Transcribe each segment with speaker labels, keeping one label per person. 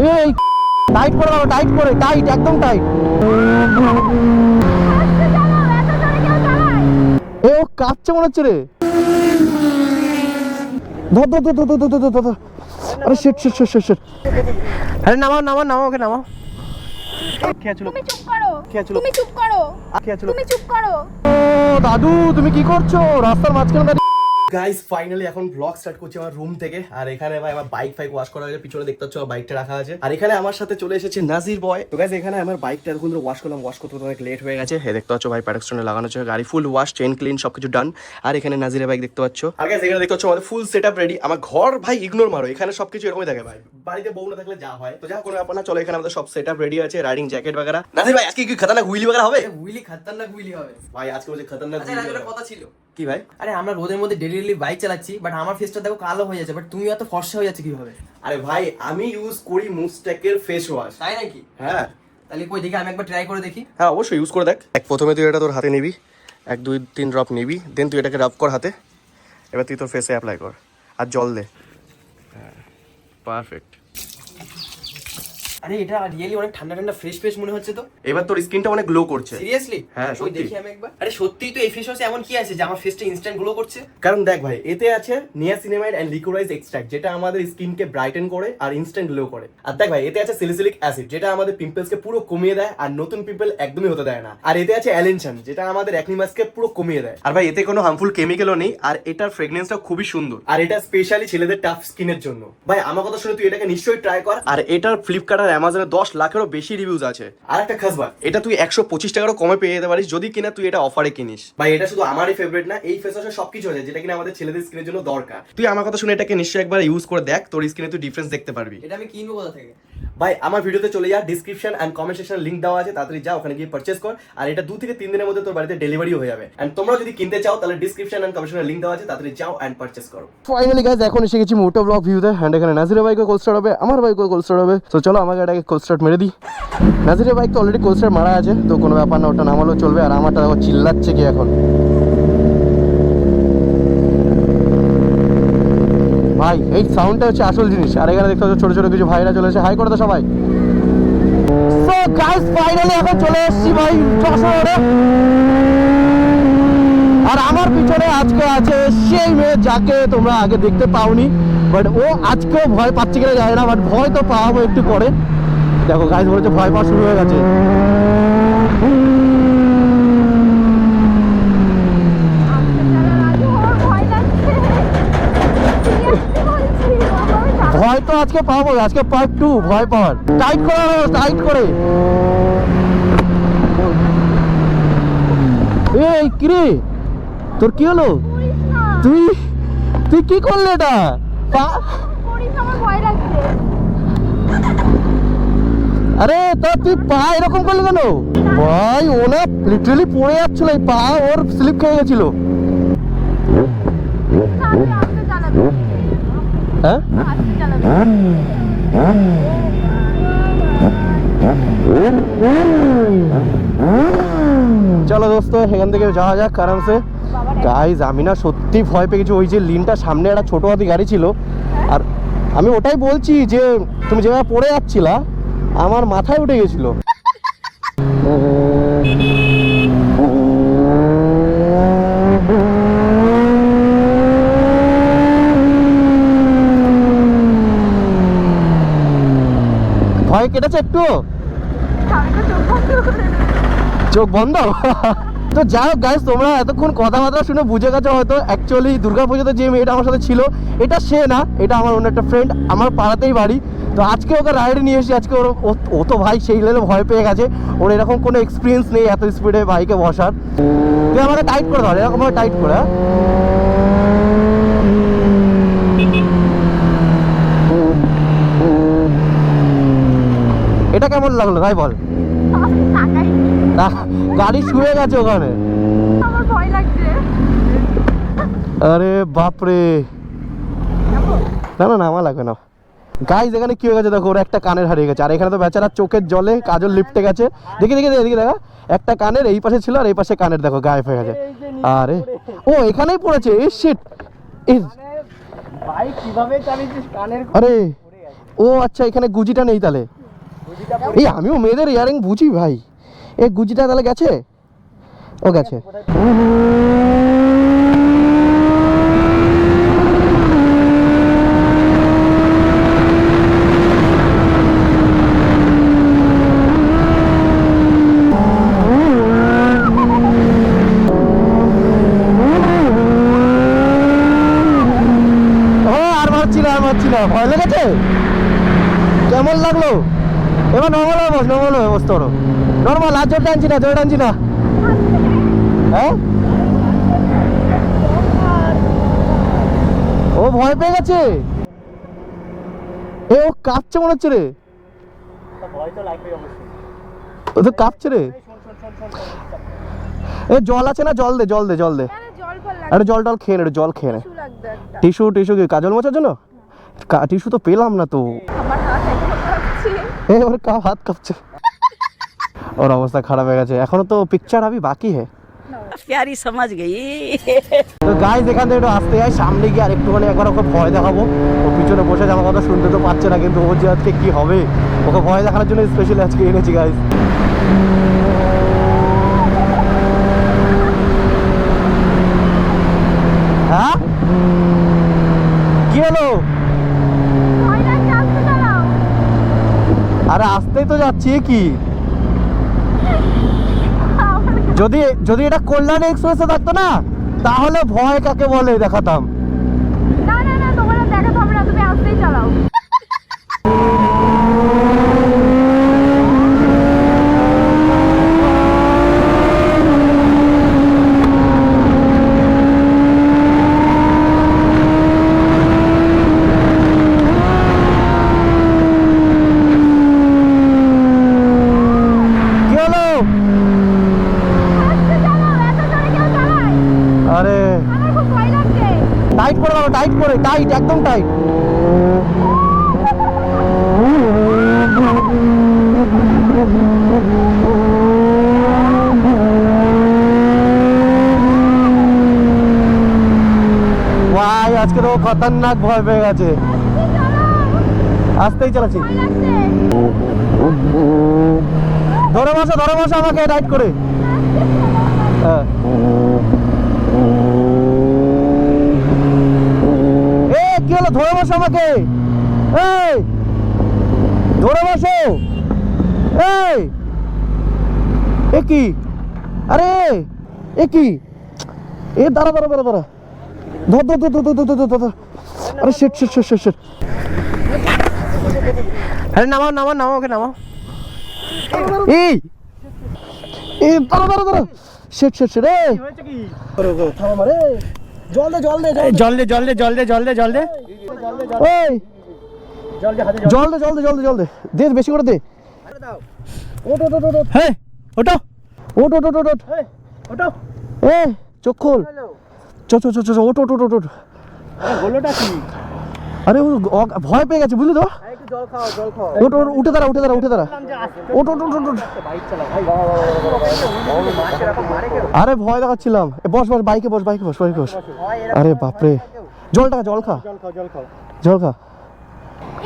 Speaker 1: এই টাইট করে দাও, টাইট করে, টাইট, একদম টাইট। এ ও কাঁপছে মনে হচ্ছে রে। ধর ধর ধর ধর ধর ধর ধর ধর। আরে shit shit shit shit shit. আরে নামাও নামাও নামাও, ওকে নামাও।
Speaker 2: তুমি চুপ করো, তুমি চুপ করো, তুমি চুপ করো।
Speaker 1: ও দাদু তুমি কি করছো রাস্তার মাঝখানে দাঁড়িয়ে? গাইস ফাইনালি এখন ব্লগ স্টার্ট করছি আমার রুম থেকে। আর এখানে ভাই আমার বাইক ফাইক ওয়াশ করা হয়েছে, পিছনে দেখতে পাচ্ছ আমার বাইকটা রাখা আছে। আর এখানে আমার সাথে চলে এসেছে নাজির বয়। তো গাইস এখানে আমার বাইকটা এখন ওয়াশ করলাম, ওয়াশ করতে অনেক লেট হয়ে গেছে। এই দেখতে পাচ্ছ ভাই প্যাডস্টনে লাগানো আছে, গাড়ি ফুল ওয়াশ, চেইন ক্লিন সবকিছু ডান। আর এখানে নাজিরের বাইক দেখতে পাচ্ছ। আর গাইস এখানে দেখতে পাচ্ছ আমাদের ফুল সেটআপ রেডি। আমার ঘর ভাই ইগনোর মারো, এখানে সবকিছু এরকমই থাকে ভাই, বাড়িতে বউ না থাকলে যা হয়। তো যা কোনো ব্যাপার না, চলো এখানে আমাদের সব সেটআপ রেডি আছে, রাইডিং জ্যাকেট वगैरह। নাজির ভাই আজকে কি খতরনাক হুইলি वगैरह হবে?
Speaker 3: হুইলি খতরনাক হুইলি হবে
Speaker 1: ভাই আজকে বলছে খতরনাক
Speaker 3: আচ্ছা
Speaker 1: হুইলি
Speaker 3: একটা
Speaker 1: হবে।
Speaker 3: কথা ছিল।
Speaker 1: কি ভাই?
Speaker 3: আরে আমরা রোদের মধ্যে ডেলি বাইক চালাচ্ছি, বাট আমার ফেসটা দেখো কালো হয়ে যাচ্ছে, বাট তুমি এত ফর্সা হয়ে যাচ্ছে কিভাবে?
Speaker 1: আরে ভাই আমি ইউজ করি মুস্টেকের ফেস ওয়াশ।
Speaker 3: তাই নাকি?
Speaker 1: হ্যাঁ
Speaker 3: তাহলে কই দেখি, আমি একবার ট্রাই করে দেখি।
Speaker 1: হ্যাঁ অবশ্যই ইউজ করে দেখ। প্রথমে তুই এটা তোর হাতে নিবি, 1 2 3 ড্রপ নিবি, দেন তুই এটাকে রাব কর হাতে। এবার তুই তোর ফেসে অ্যাপ্লাই কর আর জল দে। হ্যাঁ পারফেক্ট।
Speaker 3: আরে এটা রিয়েলি অনেক ঠান্ডা ঠান্ডা ফ্রেশ ফ্রেশ মনে হচ্ছে তো।
Speaker 1: এবার তোর স্কিনটা অনেক গ্লো করছে।
Speaker 3: সিরিয়াসলি?
Speaker 1: হ্যাঁ,
Speaker 3: ওই
Speaker 1: সত্যি।
Speaker 3: দেখি আমি একবার। আরে সত্যিই তো এই ফেস ওয়াশে এমন কি আছে যে আমার ফেসটা ইনস্ট্যান্ট গ্লো করছে?
Speaker 1: কারণ দেখ ভাই এতে আছে নিয়াসিনামাইড এন্ড লিকোরাইজ এক্সট্রাক্ট, যেটা আমাদের স্কিনকে ব্রাইটেন করে আর ইনস্ট্যান্ট গ্লো করে। আর দেখ ভাই এতে আছে স্যালিসিলিক অ্যাসিড, যেটা আমাদের পিম্পলসকে পুরো কমিয়ে দেয় আর নতুন পিম্পল একদমই হতে দেয় না। আর এতে আছে অ্যালেনশন, যেটা আমাদের অ্যাকনি মাস্ককে পুরো কমিয়ে দেয়। আর ভাই এতে কোনো হার্মফুল কেমিক্যালও নেই, আর এটার ফ্রেগনেন্সটা খুবই সুন্দর। আর এটা স্পেশালি ছেলেদের টাফ স্কিনের জন্য। ভাই আমার কথা শুনে তুই এটাকে নিশ্চয়ই ট্রাই কর। আর এটার ফ্লিপকার্ট আর অ্যামাজনে 10 লাখেরও বেশি রিভিউজ আছে। আর একটা খাস ভাই, এটা তুই 125 টাকারও কমে পেয়ে যেতে পারিস যদি কিনা তুই এটা অফারে কিনিস। ভাই এটা শুধু আমারই ফেভারিট না, এই ফেস ওয়াশে সবকিছু আছে যেটা কিনা আমাদের ছেলেদের স্কিনের জন্য দরকার। তুই আমার কথা শুনে এটাকে নিশ্চয়ই একবার ইউজ করে দেখ, তোর স্কিনে তুই ডিফারেন্স দেখতে পারবি।
Speaker 3: এটা আমি কিনবো কোথা থেকে?
Speaker 1: ভাই আমার ভিডিওতে চলে যা, ডিসক্রিপশন এন্ড কমেন্ট সেকশনে লিংক দেওয়া আছে, তাড়াতাড়ি যা ওখানে গিয়ে পারচেজ কর। আর এটা 2 থেকে 3 দিনের মধ্যে তোর বাড়িতে ডেলিভারিও হয়ে যাবে। এন্ড তোমরা যদি কিনতে চাও তাহলে ডিসক্রিপশন এন্ড কমেন্ট সেকশনে লিংক দেওয়া আছে, তাড়াতাড়ি যাও এন্ড পারচেজ করো। ফাইনালি গাইস এখন এসে গেছি মোটো ব্লগ ভিউতে। এন্ড এখানে নাজিরের বাইকে কোল্ড স্টার্ট হবে, আমার বাইকে কোল্ড স্টার্ট হবে। তো চলো আমাকে এটাকে কোল্ড স্টার্ট মেরে দিই। নাজিরের বাইক তো অলরেডি কোল্ড স্টার্ট মারা আছে, তো কোনো ব্যাপার না, ওটা নামালেও চলবে। আর আমারটা দেখো চিল্লাচ্ছে কি এখন। ভাই এই সাউন্ডটা হচ্ছে আসল জিনিস। আর এখানে দেখতে পাচ্ছ ছোট ছোট কিছু ভাইরা চলে এসে হাই করে দাও সবাই। সো গাইস ফাইনালি এখন চলে এসেছি ভাই যশোরে। আর আমার পিছনে আজকে আছে সেই মেয়ে যাকে তোমরা আগে দেখতে পাওনি, বাট ও আজকেও ভয় পাচ্ছে কিনা জানি না, বাট ভয় তো পাবো একটু পরে। দেখো গাইস বলেছে ভয় পাওয়া শুরু হয়ে গেছে। ভয় তো আজকে পাবো, আজকে পার্ট 2 ভয় পাওয়ার। টাইট করে টাইট করে। এই কিরে তোর কি হলো? তুই তুই কি করলে এটা? আরে তা তুই পা এরকম করলে কেন? ভাই ও না লিটারালি পড়ে যাচ্ছিল, এই পা ওর স্লিপ খেয়ে গেছিল। হ্যাঁ চলো দোস্ত এখান থেকে যাওয়া যাক আরামসে। গাইজ আমি না সত্যি ভয় পেয়ে গেছি। ওই যে লিনটার সামনে একটা ছোট হাতি গাড়ি ছিল, আর আমি ওটাই বলছি যে তুমি যেভাবে পড়ে যাচ্ছিলা আমার মাথায় উঠে গেছিল। ভয় কেটেছে একটু? চোখ বন্ধ? তো যাই হোক গাইস তোমরা এতক্ষণ কথাবার্তা শুনে বুঝে গেছো হয়তো অ্যাকচুয়ালি দুর্গাপুজোতে যে মেয়েটা আমার সাথে ছিল এটা সে না, এটা আমার অন্য একটা ফ্রেন্ড, আমার পাড়াতেই বাড়ি। তো আজকে ওকে রাইডে নিয়ে এসেছি। আজকে ও তো ভাই সেই লেভেলে ভয় পেয়ে গেছে, ওর এরকম কোনো এক্সপিরিয়েন্স নেই এত স্পিডে বাইকে বসার। তুই আমাকে টাইট করে ধর, এরকমভাবে টাইট করে। এটা কেমন লাগলো ভাই বল? গাড়ি শুয়ে গেছে ওখানে।
Speaker 2: আমার ভয় লাগছে।
Speaker 1: আরে বাপরে, না না নামা লাগবে না। গাইজ এখানে কি হয়ে গেছে দেখো, ওর একটা কানের হারিয়ে গেছে। আর এখানে তো বেচারা চোখের জলে কাজল লিপটে গেছে। দেখি দেখি এদিকে দেখা, একটা কানের এই পাশে ছিল আর এই পাশে কানের দেখো গায়েব হয়ে গেছে। আরে ও এখানেই পড়েছে। এই শিট,
Speaker 3: বাইক কিভাবে চালিয়েছিস কানের?
Speaker 1: আরে ও আচ্ছা, এখানে গুজিটা নেই তাহলে। এই আমিও মেয়েদের ইয়ারিং বুঝি ভাই। এই গুজিটা তাহলে গেছে? ও গেছে। আর মারছি না, ভয় লেগেছে? কেমন লাগলো? এবার নর্মাল হয়ে বস তোর। নর্মাল, আর জোর টানছি না। হ্যাঁ, ও ভয় পেয়ে গেছে। ও কাঁপছে মনে হচ্ছে রে। ও তো কাঁপছে রে। এ জল আছে না? জল দে। আরে জল খেয়ে নে, জল খেয়ে নে। টিস্যু কি কাজল মোছার জন্য? টিস্যু তো পেলাম না তো। ওর হাত কাঁপছে। ওর অবস্থা খারাপ হয়ে গেছে। এখনো তো পিকচার আবি বাকি হে।
Speaker 4: प्यारी समझ गई।
Speaker 1: তো গাইস, এখান থেকে একটু আসতে যাই, সামনে গিয়ে আর একটুখানি একবার ওকে ভয় দেখাবো। ও পিছনে বসে আমার কথা শুনতে তো পাচ্ছে না, কিন্তু ওর যে আজকে কি হবে, ওকে ভয় দেখানোর জন্য স্পেশালি আজকে এনেছি গাইস। হ্যাঁ, কি হলো? আরে আসতেই তো যাচ্ছি। কি যদি এটা কল্যাণ এক্সপ্রেসে থাকতো না, তাহলে ভয় কাকে বলে দেখাতাম।
Speaker 2: না তোমার দেখাতে হবে না, তুমি আসতেই চালাও।
Speaker 1: কি হলো? আরে
Speaker 2: আমার খুব ভয় লাগছে।
Speaker 1: টাইট, একদম টাইট। ভাই আজকে তো খতরনাক ভয় পেয়ে গেছে। আসতেই চালাচ্ছি। ধরে বসো আমাকে টাইট করে। হ্যাঁ, কি হলো? ধরে বসো আমাকে। এই ধরে বসো। এই এ কি? আরে এ কি? এ দাঁড়া। ধর। আরে শিট। আরে নামাও ওকে নামাও। এই দাঁড়া। শিট রে। থামা রে। জল দে। এই জল দে, বেশি করে দে। ওট। হ্যাঁ, ওটো। এ চোখ খোল। ওট। আরে ও ভয় পেয়ে গেছে, বুঝলি তো? ওট, উঠে দাঁড়া। ওট। আরে ভয় দেখাচ্ছিলাম। বস বাইকে বস। আরে বাপরে, জল খা।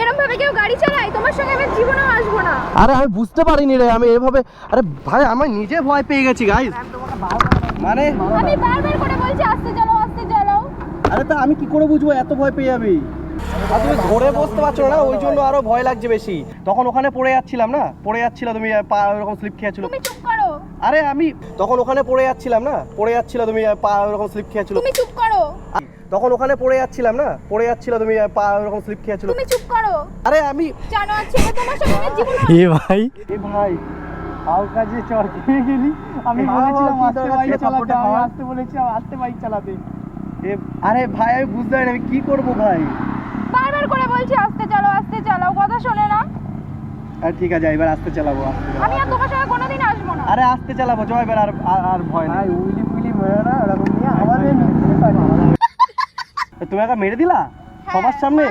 Speaker 2: এরকম ভাবে কেউ গাড়ি চালায়? তোমার সঙ্গে আমি জীবনেও আসবো না।
Speaker 1: আরে আমি বুঝতে পারিনি রে, আমি এভাবে। আরে ভাই, আমি নিজে ভয় পেয়ে গেছি গাইস। মানে
Speaker 2: আমি বারবার করে বলছি আসতে চালাও।
Speaker 1: আরে তা আমি কি করে বুঝবো এত ভয় পেয়ে যাবি? আর তুমি ধরে বসতে পারছো না, ওই জন্য আরো ভয় লাগছে বেশি। তখন ওখানে পড়ে যাচ্ছিলাম না, তুমি পা এরকম স্লিপ খেয়েছিল।
Speaker 2: তুমি চুপ করো।
Speaker 1: আরে আমি তখন ওখানে পড়ে যাচ্ছিলাম না, তুমি পা এরকম স্লিপ খেয়েছিল।
Speaker 2: তুমি চুপ করো।
Speaker 1: তখন ওখানে পড়ে যাচ্ছিলাম না, তুমি পা এরকম স্লিপ খেয়েছিল।
Speaker 2: তুমি চুপ করো।
Speaker 1: আরে আমি
Speaker 2: জানো আছে তোমার সঙ্গে আমি জীবনেও
Speaker 1: এ ভাই আও কাজে চড় খেয়ে গেলি। আমি বলেছিলাম আস্তে বাইক চালাতে, আস্তে বাইক চালাতে। আরে ভাই, আমি বুঝতে পারি না আমি কি করবো ভাই।
Speaker 2: বারবার করে বলছি আসতে চালাও, কথা শোনে না।
Speaker 1: আরে ঠিক আছে, এবার আস্তে চালাবো।
Speaker 2: আমি আর তোমার সঙ্গে কোনোদিন আসবো না।
Speaker 1: আরে আস্তে চালাবো, জয়, এবার আর ভয় নেই। উইলি মেরে না, এরকম নিয়ে আমাদের তুমি একা মেরে দিলা সবার সামনে।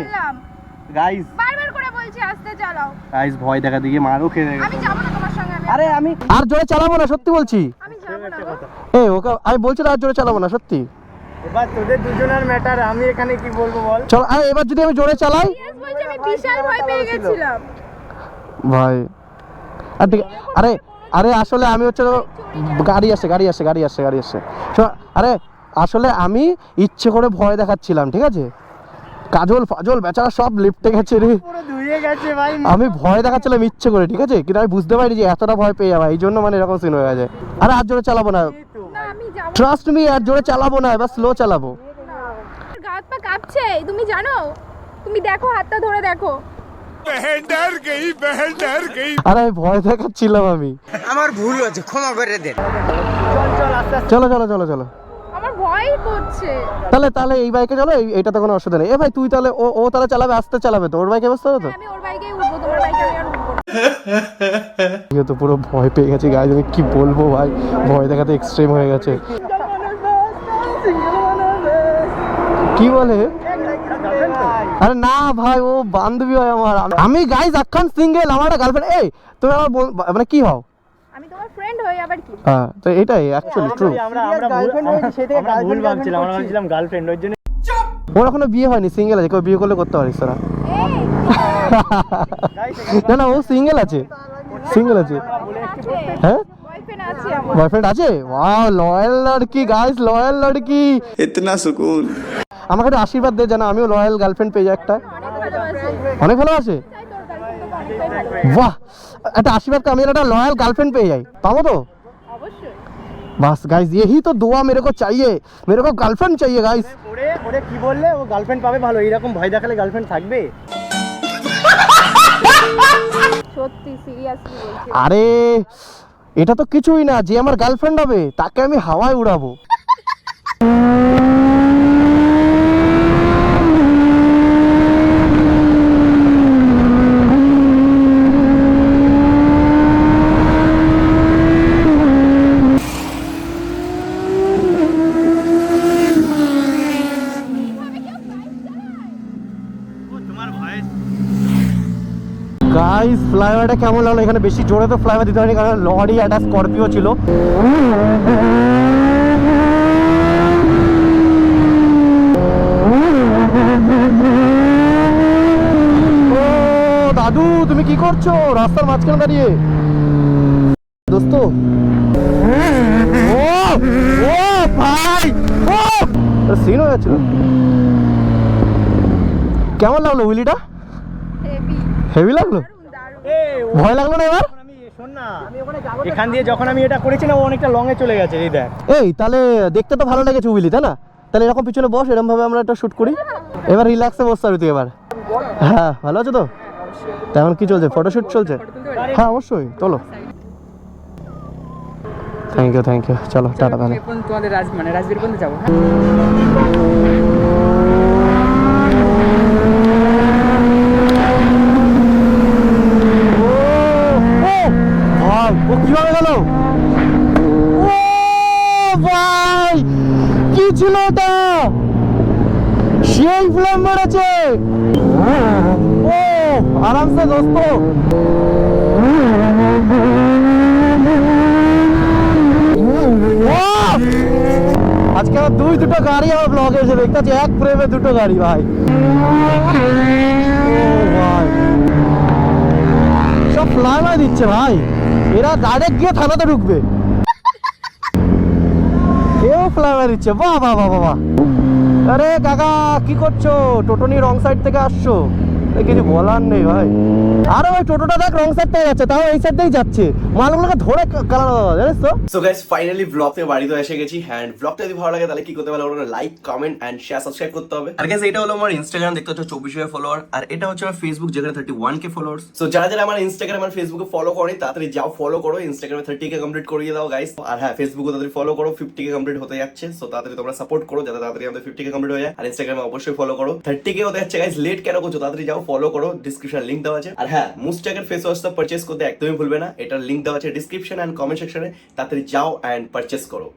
Speaker 1: গাইস
Speaker 2: বারবার করে বলছি আসতে চালাও।
Speaker 1: গাইস ভয় দেখা দিয়ে মারও খেয়ে গেছে।
Speaker 2: আমি যাব না তোমার সঙ্গে।
Speaker 1: আরে আমি আর জোরে চালাবো না, সত্যি বলছি।
Speaker 2: আমি যাব না।
Speaker 1: এই ওকে আমি বলছি আর জোরে চালাবো না, সত্যি।
Speaker 2: এবার তোদের দুজনের ম্যাটার, আমি এখানে কি বলবো বল।
Speaker 5: চল আরে এবার যদি আমি জোরে চালাই
Speaker 6: বলছি আমি বিশাল ভয় পেয়ে গেছিলাম।
Speaker 5: ভাই আর ঠিক আরে আরে আসলে আমি হচ্ছে গাড়ি আসছে শোন, আরে আসলে আমি ইচ্ছে করে ভয় দেখাচ্ছিলাম, ঠিক আছে? কাজল ফাজল বেচারা সব লিফটে গেছে রে,
Speaker 2: পুরো ধুয়ে গেছে ভাই।
Speaker 5: আমি ভয় দেখাচ্ছিলাম ইচ্ছে করে, ঠিক আছে? কিন্তু আমি বুঝতে পারি যে এতটা ভয় পেয়ে যাবো, এই জন্য মানে এরকম সিন হয়ে গেছে। আরে আর জোরে চালাবো না,
Speaker 6: না আমি যাব
Speaker 5: ট্রাস্ট মি, আর জোরে চালাবো না, এবার স্লো চালাবো।
Speaker 6: না। গা হাত পা কাঁপছে, তুমি জানো? তুমি দেখো হাতটা ধরে দেখো।
Speaker 5: আরে আমি ভয় দেখাচ্ছিলাম আমি।
Speaker 2: আমার ভুল হয়েছে, ক্ষমা করে দে। চল চল আস্তে আস্তে।
Speaker 5: চলো চলো চলো চলো
Speaker 6: আমার ভয় করছে।
Speaker 5: তাহলে এই বাইকে চলো, এইটাতে কোনো অসুবিধা নেই। এ ভাই তুই তাহলে ও তাহলে চালাবে, আস্তে চালাবে তো, ওর বাইকে বসতে হবে তো।
Speaker 6: আমি ওর বাইকেই উঠবো, তোমার বাইকে আমি আর উঠবো না।
Speaker 5: তো পুরো ভয় পেয়ে গেছি গাইজ, আমি কি বলবো ভাই, ভয় দেখাতে এক্সট্রিম হয়ে গেছে। কি বলে? আরে না ভাই, ও বান্ধবী হয় আমার। আমি গাইজ আখান সিঙ্গেল, আমার একটা গার্লফ্রেন্ড। এই তুমি আমার মানে কি হও?
Speaker 6: আমি তোমার ফ্রেন্ড হই, আবার কি?
Speaker 5: হ্যাঁ তো এটাই অ্যাকচুয়ালি ট্রু।
Speaker 2: আমরা ভুল ভাবছিলাম, আমরা ভাবছিলাম গার্লফ্রেন্ড, ওই জন্য।
Speaker 5: ওর এখনো বিয়ে হয়নি, সিঙ্গেল আছে, কেউ বিয়ে করলে করতে পারিস তোরা।
Speaker 6: এই
Speaker 5: না ও সিঙ্গেল আছে,
Speaker 6: আছে,
Speaker 5: হ্যাঁ
Speaker 6: বয়ফ্রেন্ড আছে আমার।
Speaker 5: বয়ফ্রেন্ড আছে। ওয়াও লয়াল লড়কি গাইস, লয়াল লড়কি।
Speaker 7: इतना सुकून।
Speaker 5: আমাকে একটু আশীর্বাদ দে যেন আমিও লয়াল গার্লফ্রেন্ড পেয়ে যাই একটা।
Speaker 6: অনেক ভালোবাসি।
Speaker 5: অনেক ভালো আছে।
Speaker 6: চাই তোর গার্লফ্রেন্ড অনেকটাই ভালো।
Speaker 5: বাহ, একটা আশীর্বাদ আমি একটা লয়াল গার্লফ্রেন্ড পেয়ে যাই, পাবো তো?
Speaker 6: অবশ্যই।
Speaker 5: बस गाइस यही तो दुआ मेरे को चाहिए, मेरे को गर्लफ्रेंड चाहिए गाइस।
Speaker 2: ওরে কি বললে, ও গার্লফ্রেন্ড পাবে ভালো, এরকম ভয় দেখালে গার্লফ্রেন্ড থাকবে?
Speaker 6: সত্যি সিরিয়াসলি বলছি।
Speaker 5: আরে এটা তো কিছুই না, যে আমার গার্লফ্রেন্ড হবে তাকে আমি হাওয়ায় উড়াবো। গাইস ফ্লাইওভারটা কেমন লাগলো? এখানে বেশি জোরে তো ফ্লাইওভার দিতে হয়নি, কারণ লরি একটা স্করপিও ছিল। ও দাদু তুমি কি করছো রাস্তার মাঝখানে দাঁড়িয়ে? দোস্ত ও ও ভাই ও সিন হয়ে যাচ্ছিল। কেমন লাগলো উইলিটা?
Speaker 6: হেভি
Speaker 5: হেভি লাগলো?
Speaker 6: দারুণ।
Speaker 5: ভয় লাগলো না এবার?
Speaker 2: আমি শোন না, এখান দিয়ে যখন আমি এটা করেছি না, ও অনেকটা লং এ চলে গেছে। এই দেখ,
Speaker 5: এই তাহলে দেখতে তো ভালো লেগেছে উইলি, তাই না? তাহলে এরকম পিছনে বস, এরকম ভাবে আমরা একটা শুট করি। এবার রিল্যাক্সে বসতে পারবি তুই এবার। হ্যাঁ ভালো আছো তো? তেমন কি চলছে? ফটোশুট চলছে? হ্যাঁ অবশ্যই, চলো। থ্যাংক ইউ, চলো টাটা তাহলে।
Speaker 8: তোমাদের রাজবীর পর্যন্ত যাবো।
Speaker 5: ভাই ও কিভাবে গেল? ও ভাই কি ছিল এটা? সেই ফ্লেম মেরেছে। ও আরামসে দোস্ত। আজকে আমার দুটো গাড়ি আমার ব্লগে এসে দেখতে পাচ্ছি, এক ফ্রেমে দুটো গাড়ি ভাই। ও ভাই সব ফ্লাই দিচ্ছে ভাই, এরা ডাইরেক্ট গিয়ে থানাতে ঢুকবে। এও ফ্লাই দিচ্ছে, বাহ বাহ বাহ বাহ। আরে কাকা কি করছো? টোটো নিয়ে রং সাইড থেকে আসছো, কিছু বলার নেই ভাই। আরে ভাই টোটোটা দেখ রং সাইড থেকে যাচ্ছে, তাও এই সাইড থেকেই যাচ্ছে। মালগুলোকে ধরে কালানো জানিস তো।
Speaker 1: সো গাইস ফাইনালি ব্লগ থেকে বাড়িতে এসে গেছি। হ্যান্ড ব্লগটা যদি ভালো লাগে তাহলে কি করতে হবে? Like, comment and share, subscribe করতে হবে। আর গাইস এটা হলো আমার ইনস্টাগ্রাম, দেখতে হচ্ছে 24,000 ফলোয়ার, আর এটা হচ্ছে আমার ফেসবুক যেখানে 31k ফলোয়ার্স। সো যারা যারা আমার ইনস্টাগ্রাম আর ফেসবুকে ফলো করে তাড়াতাড়ি যাও ফলো করো। ইনস্টাগ্রামে 30k কমপ্লিট করিয়ে দাও গাইস, আর হ্যাঁ ফেসবুকে তাড়াতাড়ি ফলো করো, 50k কমপ্লিট হতে যাচ্ছে। সো তাড়াতাড়ি তোমরা সাপোর্ট করো যাতে তাড়াতাড়ি আমাদের 50k কমপ্লিট হয়ে যায়। আর ইনস্টাগ্রামে অবশ্যই ফলো করো, 30k হতে যাচ্ছে গাইস। লেট কেন করছো? তাড়াতাড়ি যাও ফলো করো, ডিসক্রিপশন লিংক দেওয়া আছে। আর হ্যাঁ মুস্টাকের ফেস ওয়াশটা পারচেজ করতে একদমই ভুলবে না, এটার লিংক দেওয়া আছে ডিসক্রিপশন এন্ড কমেন্ট সেকশনে। তাড়াতাড়ি যাও এন্ড পারচেজ করো।